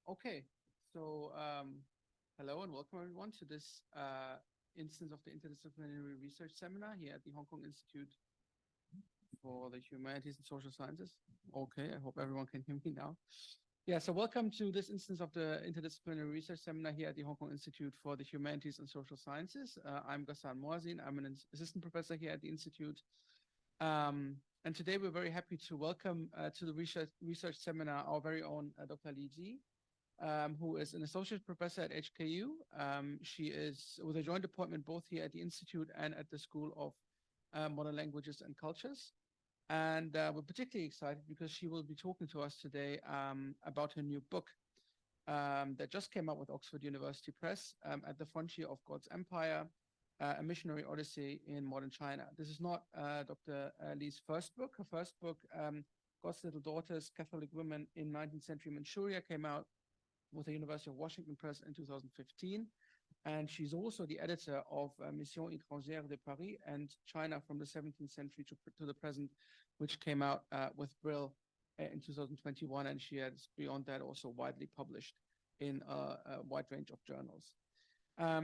Okay, so hello and welcome everyone to this instance of the Interdisciplinary Research Seminar here at the Hong Kong Institute for the Humanities and Social Sciences. Okay, I hope everyone can hear me now. Yeah, so welcome to this instance of the Interdisciplinary Research Seminar here at the Hong Kong Institute for the Humanities and Social Sciences. I'm Ghassan Moazin. I'm an assistant professor here at the Institute. And today we're very happy to welcome to the research seminar our very own Dr. Li Ji, who is an associate professor at HKU. She is with a joint appointment both here at the Institute and at the School of Modern Languages and Cultures. And we're particularly excited because she will be talking to us today about her new book that just came out with Oxford University Press, At the Frontier of God's Empire, a Missionary Odyssey in Modern China. This is not Dr. Li's first book. Her first book, God's Little Daughters, Catholic Women in 19th Century Manchuria, came out with the University of Washington Press in 2015. And she's also the editor of Mission étrangère de Paris and China from the 17th century to the present, which came out with Brill in 2021. And she has, beyond that, also widely published in a wide range of journals.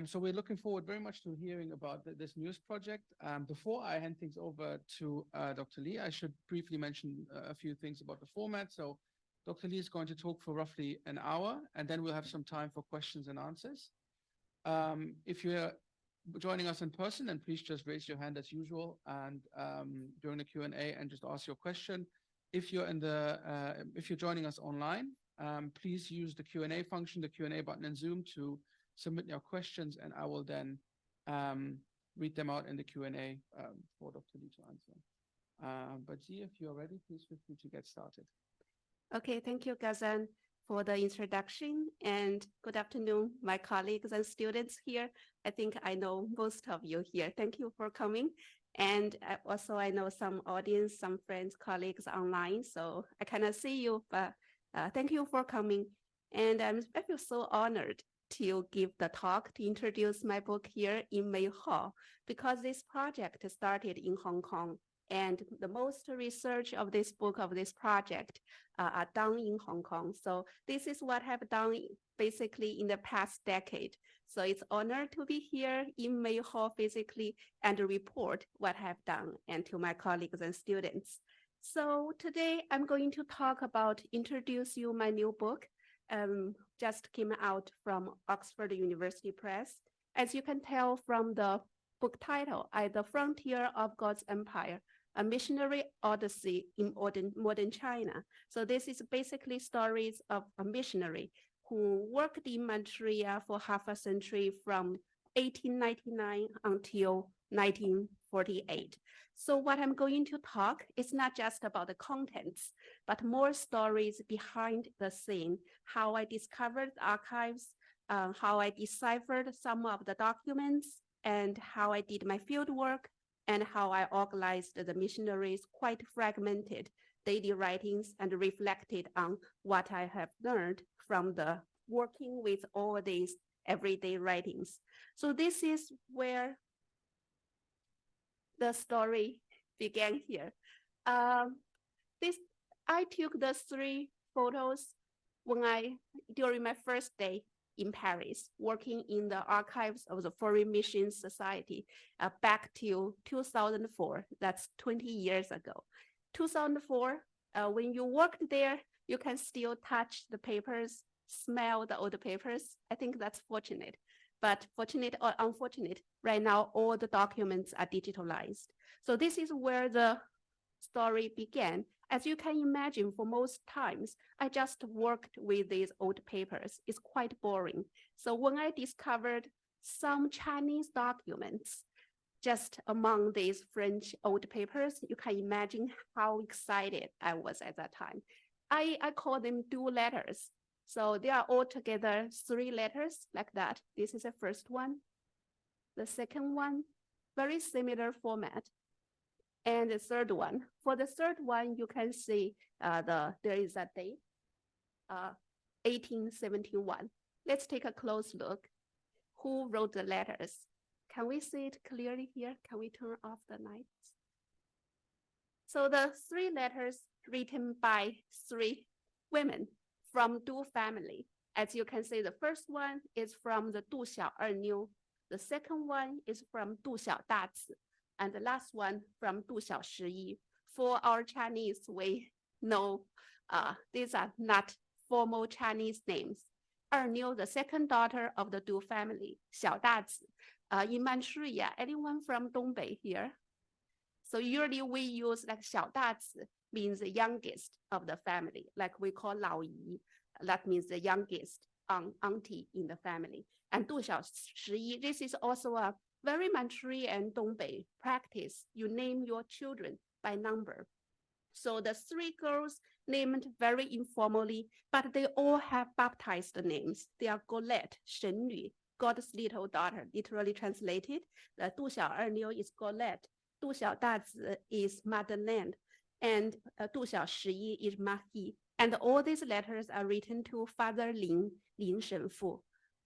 So we're looking forward very much to hearing about this news project. Before I hand things over to Dr. Li, I should briefly mention a few things about the format. So Dr. Li is going to talk for roughly an hour, and then we'll have some time for questions and answers. If you're joining us in person, then please just raise your hand as usual and during the Q&A and just ask your question. If you're if you're joining us online, please use the Q&A function, the Q&A button in Zoom to submit your questions, and I will then read them out in the Q&A for Dr. Li to answer. But Ji, if you're ready, please feel free to get started. Okay, thank you, Ghassan, for the introduction, and good afternoon, my colleagues and students here. I think I know most of you here. Thank you for coming. And also I know some audience, some friends, colleagues online, so I cannot see you, but thank you for coming. And I feel so honored to give the talk to introduce my book here in May Hall, because this project started in Hong Kong. And the most research of this book, of this project, are done in Hong Kong. So this is what I've done basically in the past decade. So it's an honor to be here in May Hall physically and report what I've done and to my colleagues and students. So today I'm going to talk about, introduce you my new book, just came out from Oxford University Press. As you can tell from the book title, At the Frontier of God's Empire, a Missionary Odyssey in modern China. So this is basically stories of a missionary who worked in Manchuria for half a century from 1899 until 1948. So what I'm going to talk is not just about the contents, but more stories behind the scene, how I discovered the archives, how I deciphered some of the documents, and how I did my field work, and how I organized the missionaries' quite fragmented daily writings and reflected on what I have learned from the working with all these everyday writings. So this is where the story began here. I took the 3 photos during my first day in Paris, working in the archives of the Foreign Mission Society back to 2004. That's 20 years ago. 2004, when you worked there, you can still touch the papers, smell the old papers. I think that's fortunate. But fortunate or unfortunate, right now, all the documents are digitalized. So this is where the story began. As you can imagine, for most times, I just worked with these old papers. It's quite boring. So when I discovered some Chinese documents just among these French old papers, you can imagine how excited I was at that time. I call them dual letters. So they are all together 3 letters like that. This is the first one. The second one, very similar format. And the third one. For the third one, you can see there is a date, 1871. Let's take a close look. Who wrote the letters? Can we see it clearly here? Can we turn off the lights? So the 3 letters written by 3 women from Du family. As you can see, the first one is from the Du Xiao'er the second one is from Du Xiaodazi, and the last one from Du Xiaoshi. For our Chinese, we know these are not formal Chinese names. Erniu, the second daughter of the Du family, Xiaodazi. In Manchuria, anyone from Dongbei here? So usually we use like 小大子 means the youngest of the family, like we call 老姨, that means the youngest auntie in the family. And 度小十一, this is also a very Manchurian Dongbei practice. You name your children by number. So the three girls named very informally, but they all have baptized names. They are Golette, Shenyu, God's little daughter, literally translated. The 度小二妞 is Golette. 度小大子 is Madeleine, and 度小十一 is Mahi. And all these letters are written to Father Lin Shenfu.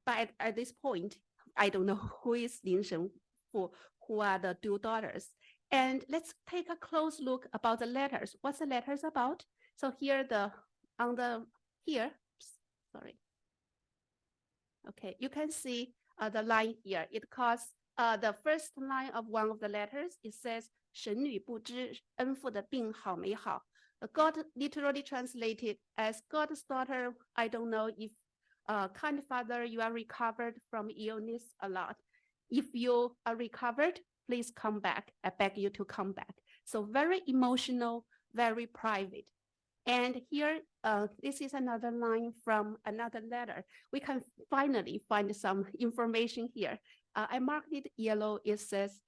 But at this point, I don't know who is Lin Shenfu, who are the two daughters. And let's take a close look about the letters. What's the letters about? So here sorry. Okay, you can see the line here. It calls the first line of one of the letters. It says 神女不知恩父的病好没好. God literally translated as God's daughter. I don't know if kind father, you are recovered from illness a lot. If you are recovered, please come back. I beg you to come back. So very emotional, very private. And here, this is another line from another letter. We can finally find some information here. I marked it yellow. It says,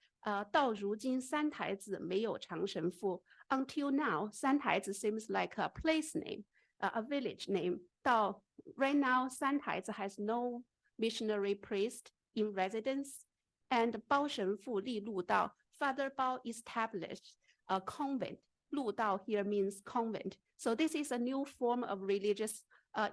到如今三台子没有长神父. Until now, 三台子 seems like a place name, a village name. Right now, 三台子 has no missionary priest in residence. And 包神父立路道, Father Bao established a convent. 路道 here means convent. So this is a new form of religious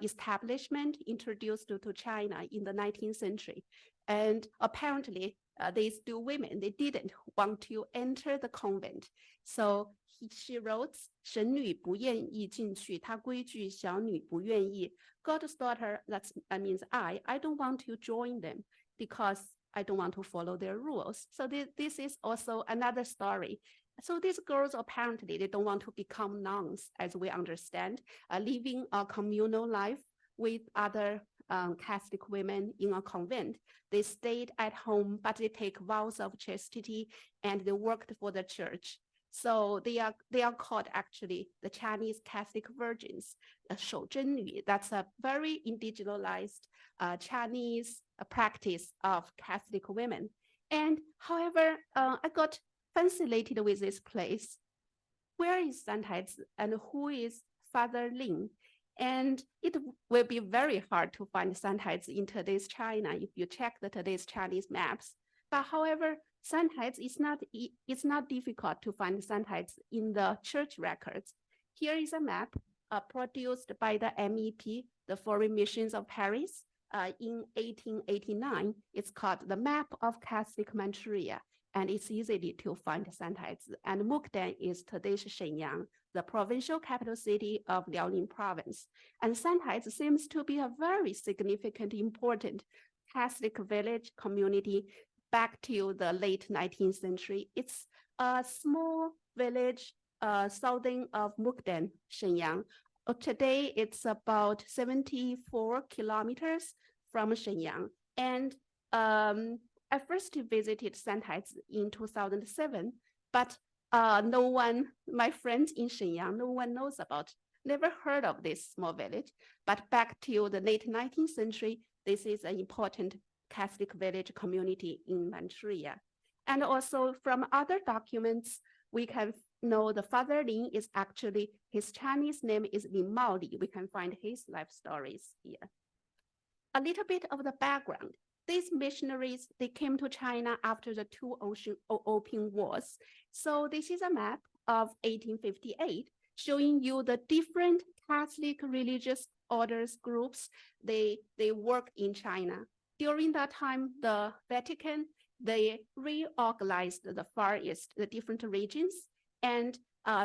establishment introduced to China in the 19th century. And apparently, these two women, they didn't want to enter the convent. So she wrote, 神女不愿意进去, 她规矩小女不愿意. God's daughter, that means I don't want to join them because I don't want to follow their rules. So this is also another story. So these girls, apparently, they don't want to become nuns, as we understand, living a communal life with other Catholic women in a convent. They stayed at home, but they take vows of chastity and they worked for the church. So they are called actually the Chinese Catholic virgins, 守贞女. That's a very individualized Chinese practice of Catholic women. And however, I got fascinated with this place. Where is Santaizi and who is Father Lin? And it will be very hard to find Santaizi in today's China if you check the today's Chinese maps. But however, Santaizi it's not difficult to find Santaizi in the church records. Here is a map produced by the MEP, the Foreign Missions of Paris, in 1889. It's called the Map of Catholic Manchuria. And it's easy to find Santaizi. And Mukden is today's Shenyang, the provincial capital city of Liaoning province. And Santaizi seems to be a very significant, important Catholic village community back to the late 19th century. It's a small village southern of Mukden, Shenyang. Today, it's about 74 kilometers from Shenyang. And I first visited Santaizi in 2007, but no one, my friends in Shenyang, no one knows about, never heard of this small village. But back to the late 19th century, this is an important Catholic village community in Manchuria. And also from other documents, we can know the Father Lin is actually, his Chinese name is Lin Maoli. We can find his life stories here. A little bit of the background. These missionaries, they came to China after the two opium wars. So this is a map of 1858 showing you the different Catholic religious orders groups, they work in China. During that time, the Vatican, they reorganized the Far East, the different regions, and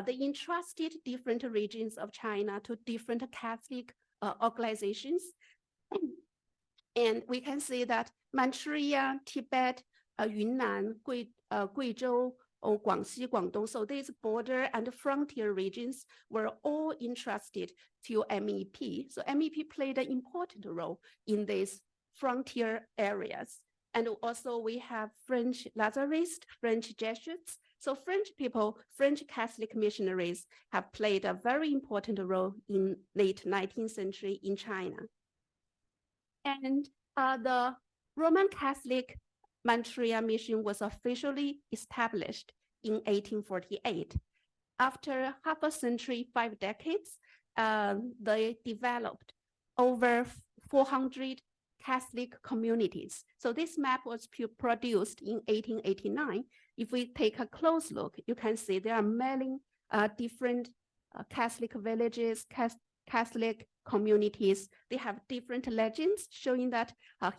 they entrusted different regions of China to different Catholic organizations. And we can see that Manchuria, Tibet, Yunnan, Guizhou, Guangxi, Guangdong, so these border and frontier regions were all entrusted to MEP. So MEP played an important role in these frontier areas. And also we have French Lazarists, French Jesuits. So French people, French Catholic missionaries have played a very important role in late 19th century in China. And the Roman Catholic Manchuria mission was officially established in 1848. After half a century, 5 decades, they developed over 400 Catholic communities. So this map was produced in 1889. If we take a close look, you can see there are many different Catholic villages, Catholic communities. They have different legends showing that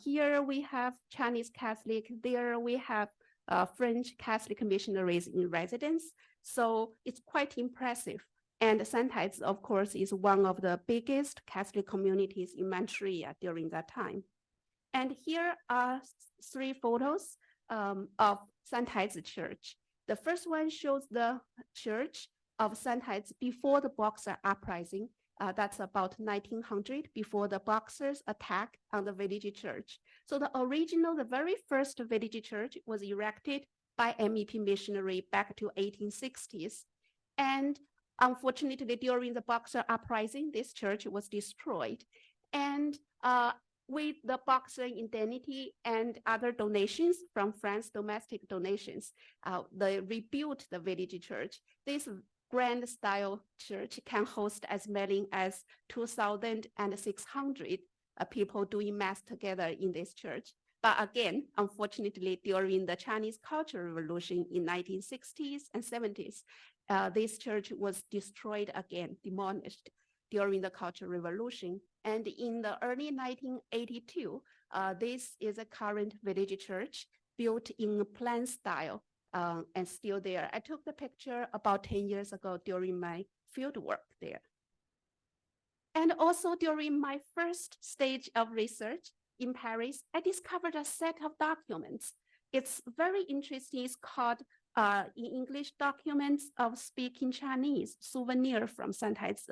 here we have Chinese Catholic, there we have French Catholic missionaries in residence. So it's quite impressive. And Santais, of course, is one of the biggest Catholic communities in Manchuria during that time. And here are 3 photos of Santais Church. The first one shows the church of Santais before the Boxer uprising. That's about 1900, before the Boxers' attack on the village church. So the very first village church was erected by MEP missionary back to 1860s. And unfortunately, during the Boxer uprising, this church was destroyed. And with the Boxer indemnity and other donations from France, domestic donations, they rebuilt the village church. This grand style church can host as many as 2,600 people doing mass together in this church. But again, unfortunately, during the Chinese Cultural Revolution in 1960s and 70s, this church was destroyed again, demolished during the Cultural Revolution. And in the early 1982, this is a current village church built in plain style and still there. I took the picture about 10 years ago during my field work there. And also during my first stage of research in Paris, I discovered a set of documents. It's very interesting. It's called in English, Documents of Speaking Chinese, Souvenir from Santais.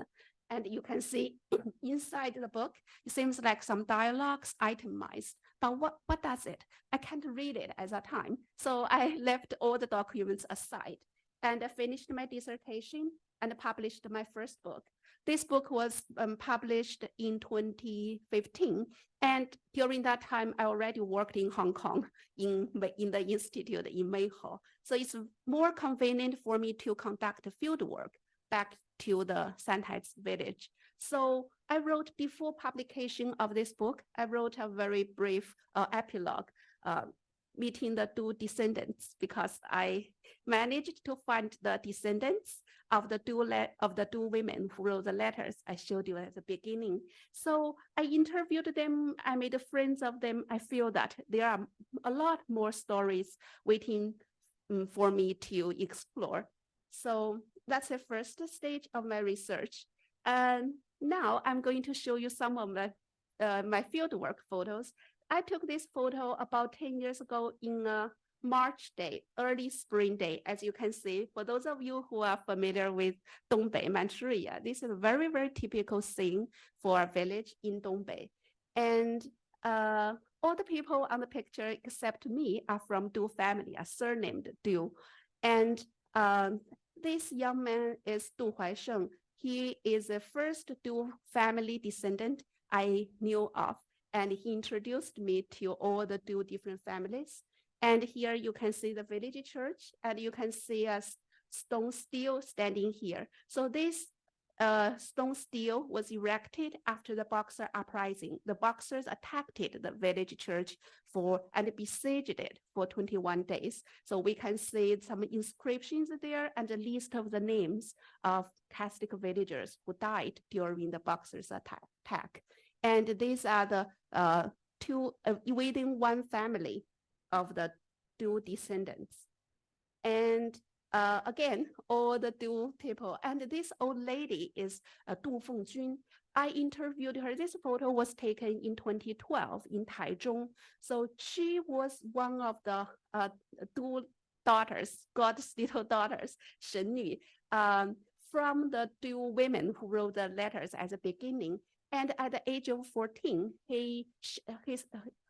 And you can see inside the book, it seems like some dialogues itemized. But what does it? I can't read it at that time. So I left all the documents aside and I finished my dissertation and published my first book. This book was published in 2015. And during that time, I already worked in Hong Kong in the institute in Mayhaw. So it's more convenient for me to conduct field work back to the Santais village. So I wrote, before publication of this book, I wrote a very brief epilogue meeting the 2 descendants, because I managed to find the descendants of the 2 women who wrote the letters I showed you at the beginning. So I interviewed them, I made friends of them. I feel that there are a lot more stories waiting for me to explore. So that's the first stage of my research. And now I'm going to show you some of my fieldwork photos. I took this photo about 10 years ago in a March day, early spring day. As you can see, for those of you who are familiar with Dongbei, Manchuria, this is a very, very typical scene for a village in Dongbei. And all the people on the picture except me are from Du family, are surnamed Du. And this young man is Du Huaisheng. He is the first Du family descendant I knew of. And he introduced me to all the 2 different families. And here you can see the village church, and you can see a stone stele standing here. So this stone stele was erected after the Boxer uprising. The Boxers attacked the village church and besieged it for 21 days. So we can see some inscriptions there and a list of the names of Catholic villagers who died during the Boxers' attack. And these are the 2 within one family of the 2 descendants. And again, all the Du people. And this old lady is Du Fengjun. I interviewed her. This photo was taken in 2012 in Taichung. So she was one of the Du daughters, God's little daughters, Shen Yu, from the Du women who wrote the letters at the beginning. And at the age of 14,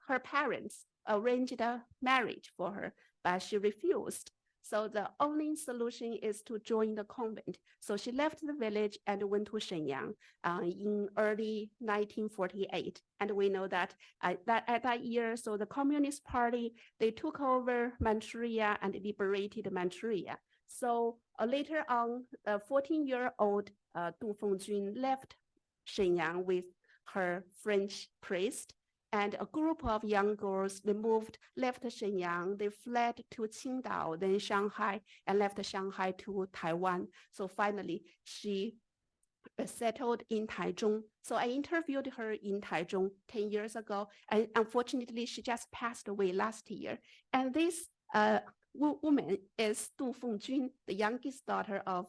her parents arranged a marriage for her, but she refused. So the only solution is to join the convent. So she left the village and went to Shenyang in early 1948. And we know that at that year, so the Communist Party, they took over Manchuria and liberated Manchuria. So later on, a 14-year-old Du Fengjun left Shenyang with her French priest, and a group of young girls, they left Shenyang, they fled to Qingdao, then Shanghai, and left Shanghai to Taiwan. So finally, she settled in Taichung. So I interviewed her in Taichung 10 years ago, and unfortunately, she just passed away last year. And this woman is Du Fengjun, the youngest daughter of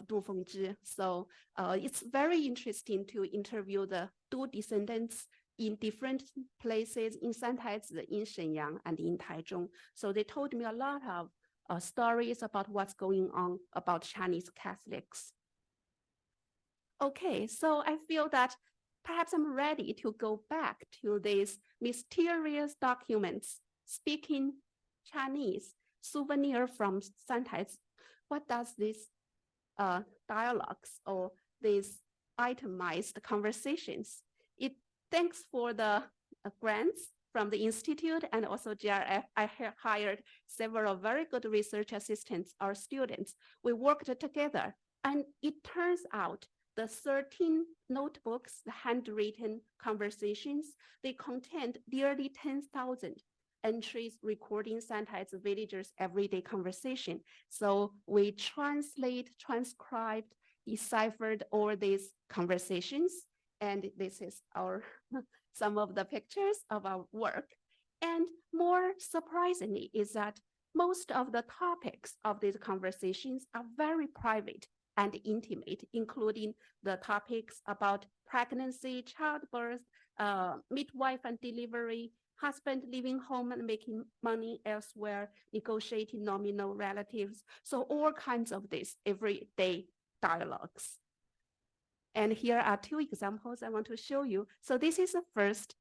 Du Fengzhi. So it's very interesting to interview the Du descendants in different places in Santaizi, in Shenyang, and in Taichung. So they told me a lot of stories about what's going on about Chinese Catholics. Okay, so I feel that perhaps I'm ready to go back to these mysterious documents speaking Chinese, souvenir from Santaizi. What does this dialogues or these itemized conversations? Thanks for the grants from the Institute and also GRF, I hired several very good research assistants, our students. We worked together, and it turns out the 13 notebooks, the handwritten conversations, they contained nearly 10,000 entries recording Santaizi villagers' everyday conversation. So we transcribed, deciphered all these conversations. And this is some of the pictures of our work. And more surprisingly is that most of the topics of these conversations are very private and intimate, including the topics about pregnancy, childbirth, midwife and delivery, husband leaving home and making money elsewhere, negotiating nominal relatives. So all kinds of these everyday dialogues. And here are two examples I want to show you. So this is the first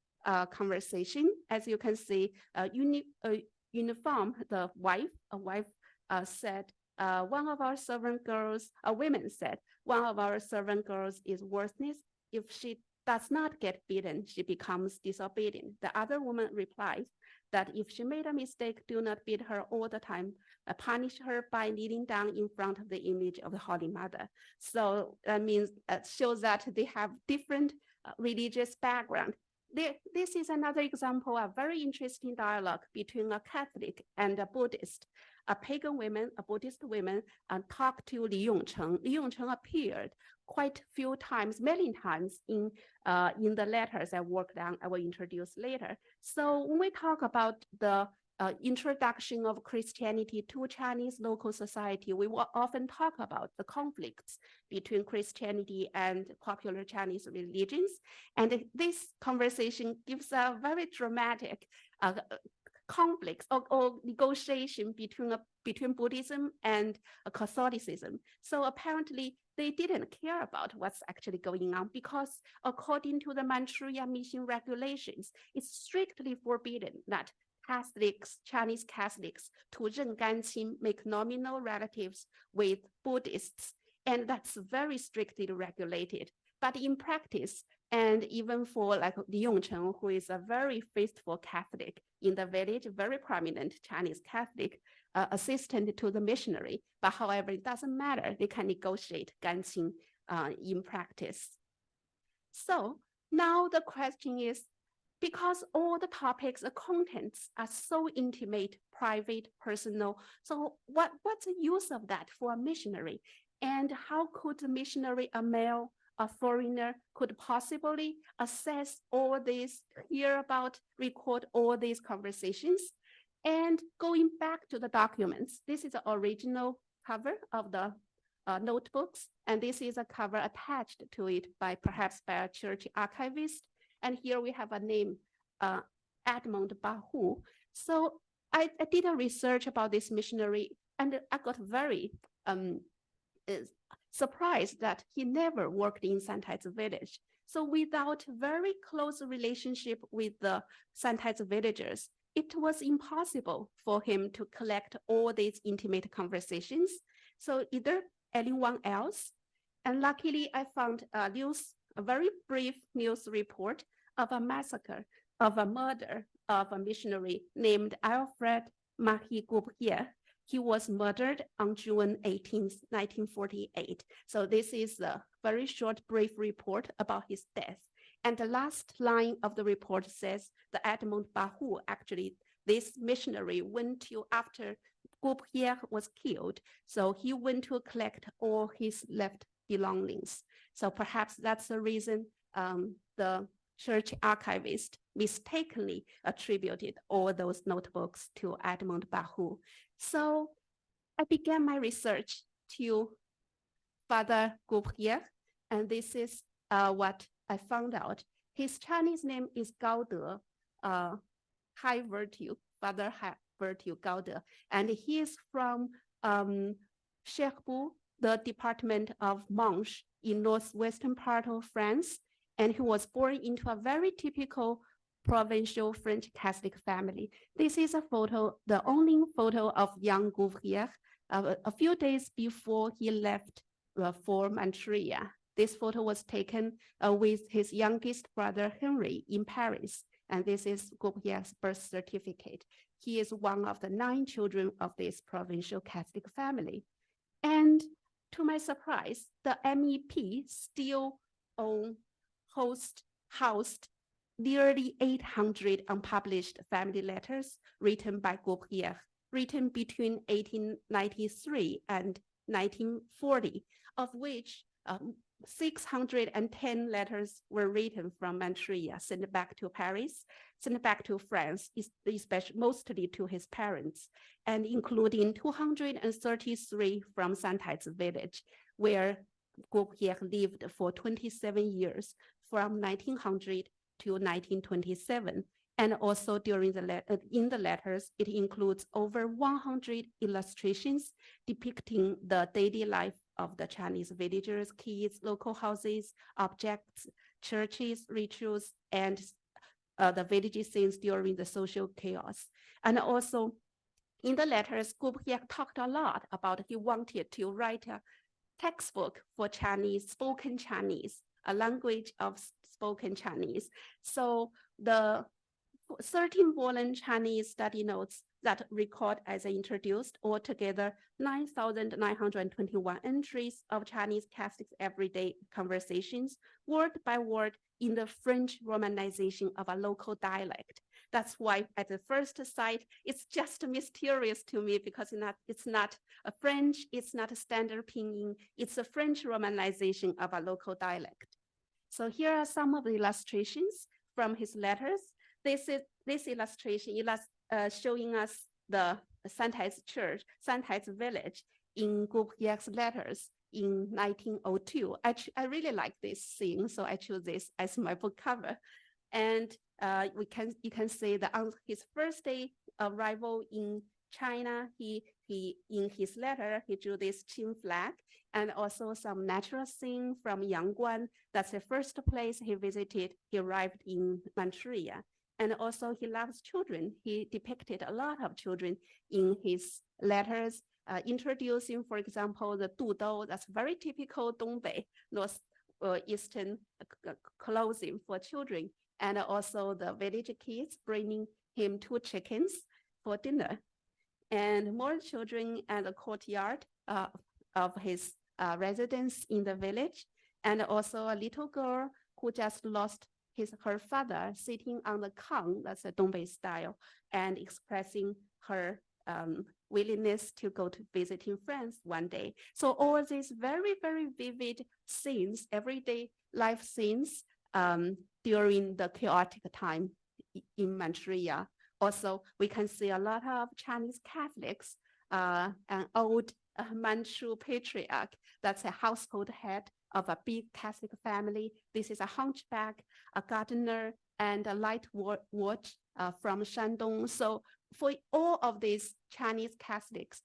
conversation. As you can see, uniform, a wife said, one of our servant girls, a woman said, one of our servant girls is worthless. If she does not get beaten, she becomes disobedient. The other woman replies that if she made a mistake, do not beat her all the time. Punish her by kneeling down in front of the image of the Holy Mother. So that means shows that they have different religious background. This is another example of very interesting dialogue between a Catholic and a Buddhist. A pagan woman, a Buddhist woman, talked to Li Yongcheng. Li Yongcheng appeared quite a few times, many times in the letters I worked on, I will introduce later. So when we talk about the introduction of Christianity to Chinese local society, we will often talk about the conflicts between Christianity and popular Chinese religions. And this conversation gives a very dramatic conflicts or negotiation between Buddhism and Catholicism. So apparently they didn't care about what's actually going on because according to the Manchuria mission regulations, it's strictly forbidden that Catholics, Chinese Catholics, to 认干亲, make nominal relatives with Buddhists. And that's very strictly regulated. But in practice, and even for like Li Yongcheng, who is a very faithful Catholic in the village, very prominent Chinese Catholic assistant to the missionary. But however, it doesn't matter. They can negotiate 干亲 in practice. So now the question is, because all the topics, the contents are so intimate, private, personal, so what's the use of that for a missionary? And how could a missionary, a male, a foreigner, could possibly assess all these, hear about, record all these conversations? And going back to the documents, this is the original cover of the notebooks. And this is a cover attached to it perhaps by a church archivist. And here we have a name, Edmund Bahu. So I did a research about this missionary, and I got very surprised that he never worked in Santai's village. So without very close relationship with the Santai's villagers, it was impossible for him to collect all these intimate conversations. So either anyone else, and luckily I found a very brief news report of a massacre, of a murder of a missionary named Alfred Marie Goupillières. He was murdered on June 18th, 1948. So this is a very short, brief report about his death. And the last line of the report says the Edmund Bahu, actually, this missionary went to, after Goupillières was killed, so he went to collect all his left belongings. So perhaps that's the reason the church archivist mistakenly attributed all those notebooks to Edmund Bahu. So I began my research to Father Goupillières, and this is what I found out. His Chinese name is Gao De, High Virtue, Father High Virtue Gao De, and he is from Cherbourg, the department of Manche in northwestern part of France, and he was born into a very typical provincial French Catholic family. This is a photo, the only photo of young Goupillières a few days before he left for Manchuria. This photo was taken with his youngest brother Henry in Paris, and this is Goupillières' birth certificate. He is one of the 9 children of this provincial Catholic family. And to my surprise, the MEP still housed nearly 800 unpublished family letters written by Goupillières, written between 1893 and 1940, of which 610 letters were written from Manchuria, sent back to Paris, sent back to France, especially mostly to his parents, and including 233 from Santai's village, where Goupillières lived for 27 years, from 1900 to 1927. And also during in the letters, it includes over 100 illustrations depicting the daily life of the Chinese villagers, kids, local houses, objects, churches, rituals, and the village scenes during the social chaos. And also in the letters, Goupillières talked a lot about he wanted to write a textbook for Chinese, spoken Chinese, a language of spoken Chinese. So the 13-volume Chinese study notes that record, as I introduced, altogether 9,921 entries of Chinese Catholics' everyday conversations, word by word, in the French romanization of a local dialect. That's why at the first sight, it's just mysterious to me, because it's not a French, it's not a standard pinyin, it's a French romanization of a local dialect. So here are some of the illustrations from his letters. This illustration showing us the Santai's church, Santai's village in Goupillières' letters in 1902. I really like this scene, so I chose this as my book cover. And you can see that on his first day arrival in China, he in his letter, he drew this Qing flag, and also some natural scene from Yangguan. That's the first place he visited. He arrived in Manchuria. And also he loves children. He depicted a lot of children in his letters, introducing, for example, the dudou. That's very typical Dongbei, northeastern clothing for children. And also the village kids bringing him 2 chickens for dinner. And more children at the courtyard of his residence in the village. And also a little girl who just lost her father sitting on the kang, that's a Dongbei style, and expressing her willingness to go to visiting friends one day. So all these very, very vivid scenes, everyday life scenes during the chaotic time in Manchuria. Also, we can see a lot of Chinese Catholics and old Manchu patriarch. That's a household head of a big Catholic family. This is a hunchback, a gardener, and a light watch from Shandong. So for all of these Chinese Catholics,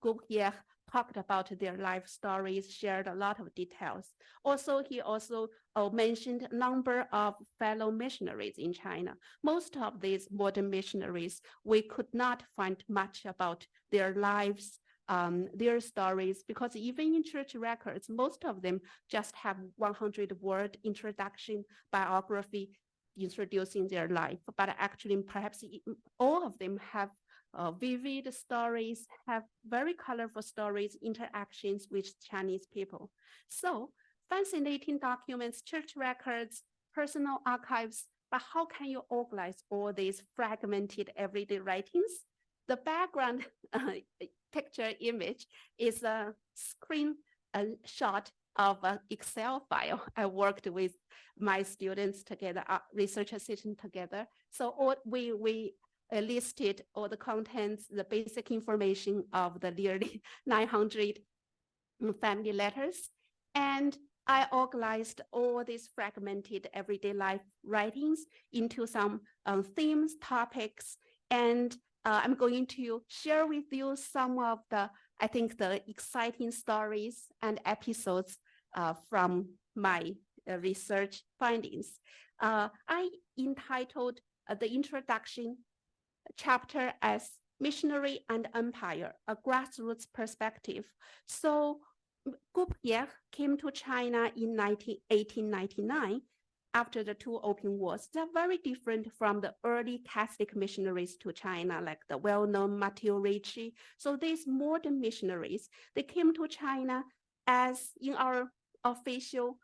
Gugye talked about their life stories, shared a lot of details. Also, he also mentioned a number of fellow missionaries in China. Most of these modern missionaries, we could not find much about their lives, their stories, because even in church records, most of them just have 100-word introduction, biography, introducing their life. But actually, perhaps all of them have vivid stories, have very colorful stories, interactions with Chinese people. So fascinating documents, church records, personal archives, but how can you organize all these fragmented everyday writings? The background picture image is a screen shot of an Excel file. I worked with my students together, research assistant together. So all we listed all the contents, the basic information of the nearly 900 family letters. And I organized all these fragmented everyday life writings into some themes, topics, and I'm going to share with you some of the, I think, the exciting stories and episodes from my research findings. I entitled the introduction chapter as Missionary and Empire, a grassroots perspective. So Gupye came to China in 1899 after the two opium wars. They're very different from the early Catholic missionaries to China, like the well-known Matteo Ricci. So these modern missionaries, they came to China as in our official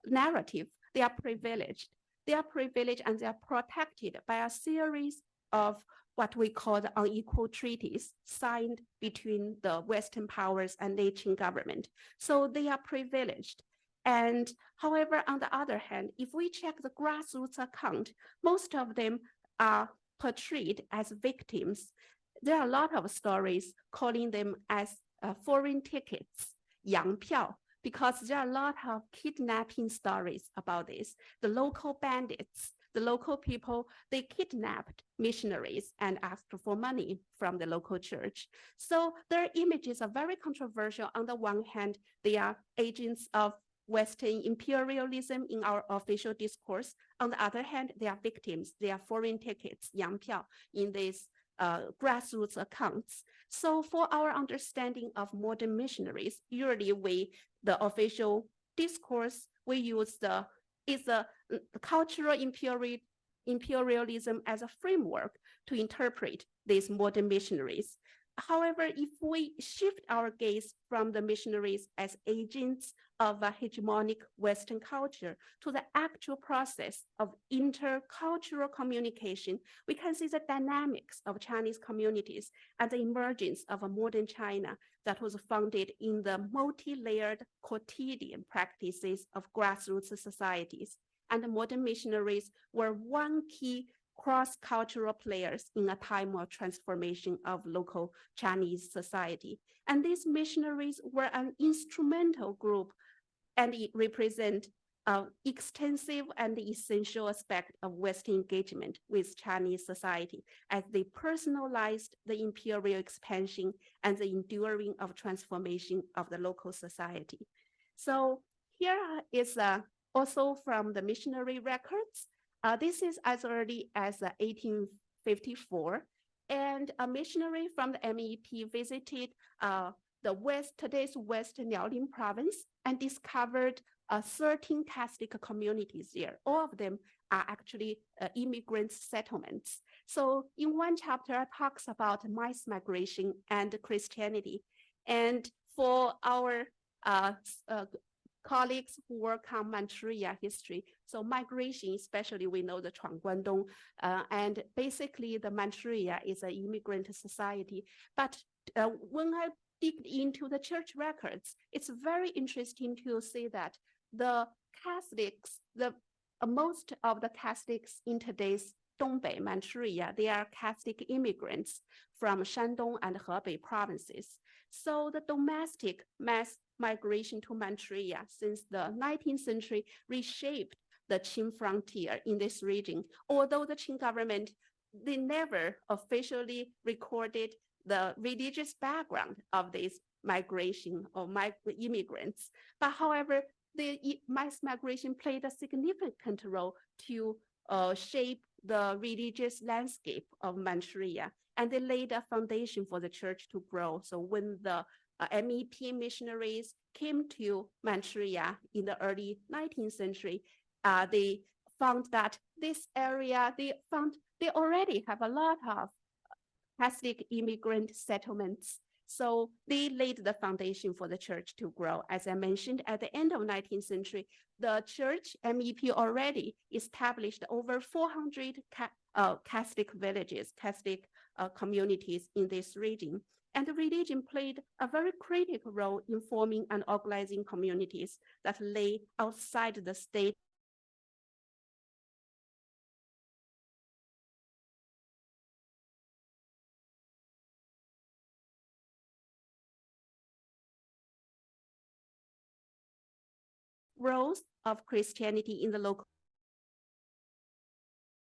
narrative, they are privileged. They are privileged and they are protected by a series of what we call the unequal treaties signed between the Western powers and the Qing government. So they are privileged. And however, on the other hand, if we check the grassroots account, most of them are portrayed as victims. There are a lot of stories calling them as foreign tickets, 洋票, because there are a lot of kidnapping stories about this. The local bandits, the local people, they kidnapped missionaries and asked for money from the local church. So their images are very controversial. On the one hand, they are agents of Western imperialism in our official discourse. On the other hand, they are victims. They are foreign tickets, 洋票, in these grassroots accounts. So for our understanding of modern missionaries, usually the official discourse, we use the cultural imperialism as a framework to interpret these modern missionaries. However, if we shift our gaze from the missionaries as agents of a hegemonic Western culture to the actual process of intercultural communication, we can see the dynamics of Chinese communities and the emergence of a modern China that was founded in the multi-layered quotidian practices of grassroots societies. And the modern missionaries were one key cross-cultural players in a time of transformation of local Chinese society. And these missionaries were an instrumental group, and it represent an extensive and essential aspect of Western engagement with Chinese society as they personalized the imperial expansion and the enduring of transformation of the local society. So here is also from the missionary records. This is as early as 1854, and a missionary from the MEP visited today's West Liaoning province and discovered 13 Catholic communities there. All of them are actually immigrant settlements. So in one chapter, it talks about mass migration and Christianity. And for our colleagues who work on Manchuria history, so migration, especially we know the Guangdong, and basically the Manchuria is an immigrant society. But when I dig into the church records, it's very interesting to see that the Catholics, most of the Catholics in today's Dongbei, Manchuria, they are Catholic immigrants from Shandong and Hebei provinces. So the domestic mass migration to Manchuria since the 19th century reshaped the Qing frontier in this region. Although the Qing government, they never officially recorded the religious background of this migration or immigrants. But however, the mass migration played a significant role to shape the religious landscape of Manchuria, and they laid a foundation for the church to grow. So when the MEP missionaries came to Manchuria in the early 19th century, they found that this area, they already have a lot of Catholic immigrant settlements. So they laid the foundation for the church to grow. As I mentioned, at the end of 19th century, the church MEP already established over 400 Catholic villages, Catholic communities in this region. And the religion played a very critical role in forming and organizing communities that lay outside the state roles of Christianity in the local